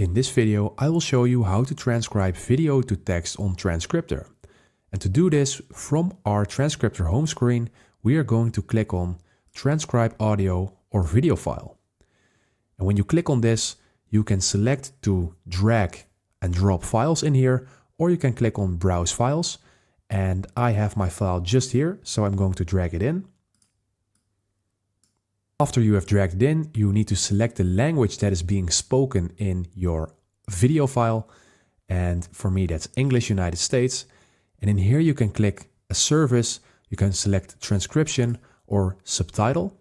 In this video, I will show you how to transcribe video to text on Transkriptor. And to do this, from our Transkriptor home screen, we are going to click on Transcribe Audio or Video File. And when you click on this, you can select to drag and drop files in here, or you can click on Browse Files. And I have my file just here, so I'm going to drag it in. After you have dragged it in, you need to select the language that is being spoken in your video file. And for me, that's English United States. And in here, you can click a service. You can select transcription or subtitle.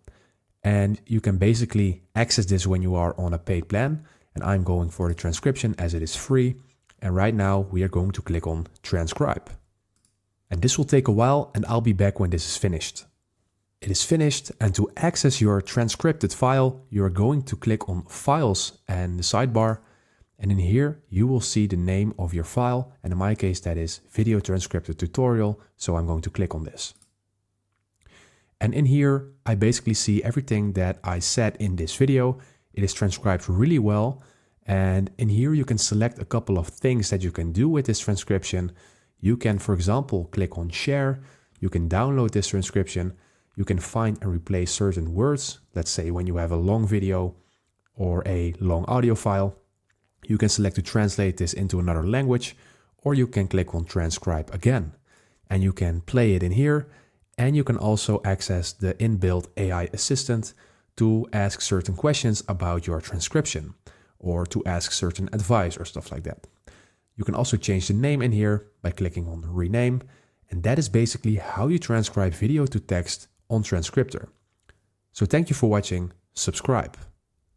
And you can basically access this when you are on a paid plan. And I'm going for the transcription as it is free. And right now we are going to click on transcribe. And this will take a while and I'll be back when this is finished. It is finished, and to access your transcripted file, you are going to click on Files and the sidebar. And in here, you will see the name of your file. And in my case, that is Video Transcriptor Tutorial. So I'm going to click on this. And in here, I basically see everything that I said in this video. It is transcribed really well. And in here, you can select a couple of things that you can do with this transcription. You can, for example, click on Share. You can download this transcription. You can find and replace certain words. Let's say when you have a long video or a long audio file, you can select to translate this into another language, or you can click on Transcribe again. And you can play it in here. And you can also access the inbuilt AI assistant to ask certain questions about your transcription or to ask certain advice or stuff like that. You can also change the name in here by clicking on Rename. And that is basically how you transcribe video to text on Transkriptor. So thank you for watching. Subscribe.